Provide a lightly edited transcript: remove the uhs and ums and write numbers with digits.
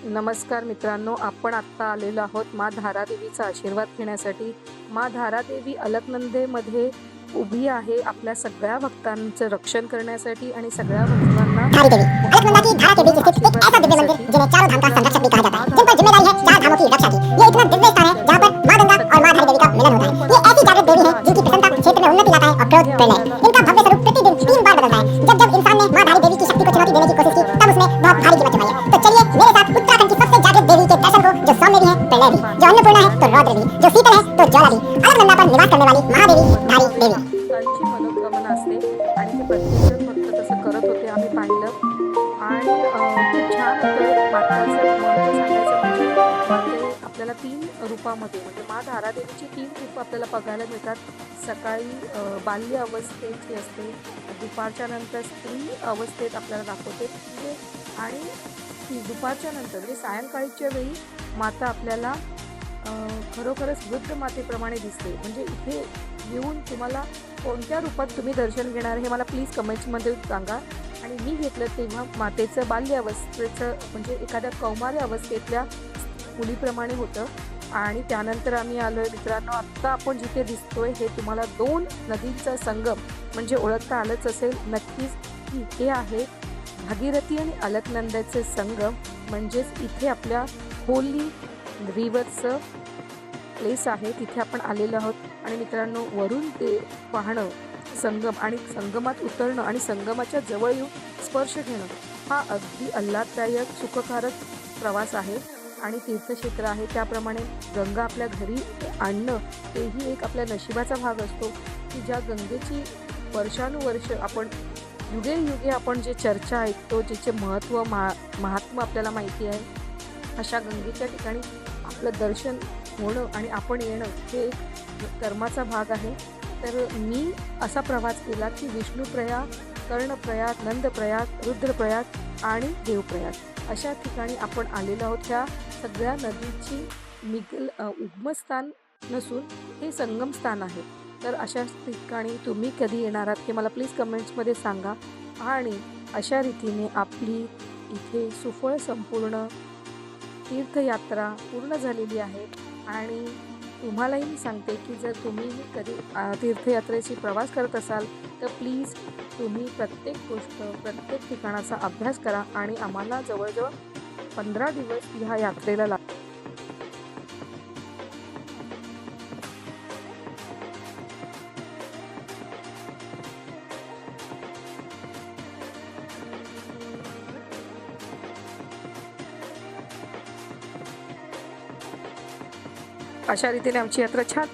नमस्कार मित्रांनो, आपण आत्ता आलेलो आहोत माँ धारादेवीचा आशीर्वाद घेण्यासाठी। माँ धारादेवी अलकनंदेमध्ये उभी आहे आपल्या सगळ्या भक्तांचं रक्षण करण्यासाठी आणि सगळ्या भक्तांना अलकनंदा की धारा के बीच स्थित एक ऐसा दिव्य मंदिर जिन्हें चारों धाम का संरक्षक भी कहा जाता है, जिन पर जिम्मेदारी है चार धामों की रक्षा की। ये इतना दिव्य स्थान है जहाँ पर माँ गंगा और माँ धारी देवी का मिलन होता है। ये ऐसी जागृत देवी है जिनकी प्रसन्नता क्षेत्र में उन्नति लाता है और क्रोध प्रलय। इनका भव्य स्वरूप प्रतिदिन 3 बार बदलता है। जब जब इंसान ने माँ धारी देवी की शक्ति को चुनौती देने की कोशिश की, तब उसने बहुत भारी कीमत चुकाई है। तो चलिए मेरे साथ उत्तराखंड की सबसे जागृत देवी के दर्शन को, जो सौम्य भी है प्रलय भी, जो अन्नपूर्णा है तो रौद्र भी, जो शीतल है तो ज्वाला भी, अलकनंदा पर निवास करने वाली महादेवी धारी देवी। त्यांची मनोकामना असते आणि ते प्रत्येकजण भक्त तसं करत होते, आम्ही पाहिलं। आणि खूप छान होतं। माताचं महत्त्व सांगायचं म्हणजे माते आपल्याला 3 रूपामध्ये म्हणजे माँ धारादेवीची 3 रूपं आपल्याला बघायला मिळतात। सकाळी बाल्य अवस्थेची असते, दुपारच्या नंतर स्त्री अवस्थेत आपल्याला दाखवते आणि दुपारच्या नंतर म्हणजे सायंकाळीच्या वेळी माता आपल्याला खरोखरच वृद्ध मातेप्रमाणे दिसते। म्हणजे इथे येऊन तुम्हाला कोणत्या रूपात तुम्ही दर्शन घेणार हे मला प्लीज कमेंट्समध्ये सांगा। आणि मी घेतलं तेव्हा मातेचं बाल्य अवस्थेचं म्हणजे एखाद्या कौमार्य अवस्थेतल्या मुलीप्रमाणे होतं। आणि त्यानंतर आम्ही आलो आहे मित्रांनो, आत्ता आपण जिथे दिसतोय हे तुम्हाला 2 नदींचा संगम म्हणजे ओळखता आलंच असेल नक्कीच। इथे आहे भागीरथी आणि अलकनंदाचे संगम, म्हणजेच इथे आपल्या होली रिव्हरचं प्लेस आहे, तिथे आपण आलेलो आहोत। आणि मित्रांनो, वरून ते पाहणं संगम आणि संगमात उतरणं आणि संगमाच्या जवळ येऊन स्पर्श घेणं हा अगदी आल्हाददायक सुखकारक प्रवास आहे आणि तीर्थक्षेत्र आहे। त्याप्रमाणे गंगा आपल्या घरी आणणं तेही एक आपल्या नशिबाचा भाग असतो की ज्या गंगेची वर्षानुवर्ष आपण युगे आपण जे चर्चा ऐकतो, जिचे महत्त्व महात्म्य आपल्याला माहिती आहे, अशा गंगेच्या ठिकाणी आपलं दर्शन होणं आणि आपण येणं हे एक कर्माचा भाग आहे। तर मी असा प्रवास केला की विष्णुप्रयाग, कर्णप्रयाग, नंदप्रयाग, रुद्रप्रयाग आणि देवप्रयाग अशा ठिकाणी आपण आलेलो आहोत। ह्या सगळ्या नदीची उगमस्थान नसून हे संगमस्थान आहे। तर अशा ठिकाणी तुम्ही कधी येणार आहात हे मला प्लीज कमेंट्समध्ये सांगा। आणि अशा रीतीने आपली इथे सुफळ संपूर्ण तीर्थयात्रा पूर्ण झालेली आहे। आणि तुम्हालाही मी सांगते की जर तुम्हीही कधी तीर्थयात्रेची प्रवास करत असाल तर प्लीज तुम्ही प्रत्येक गोष्ट प्रत्येक ठिकाणाचा अभ्यास करा। आणि आम्हाला जवळजवळ 15 दिवस ह्या यात्रेला लागतात। अशा रीतीने आमची यात्रा छान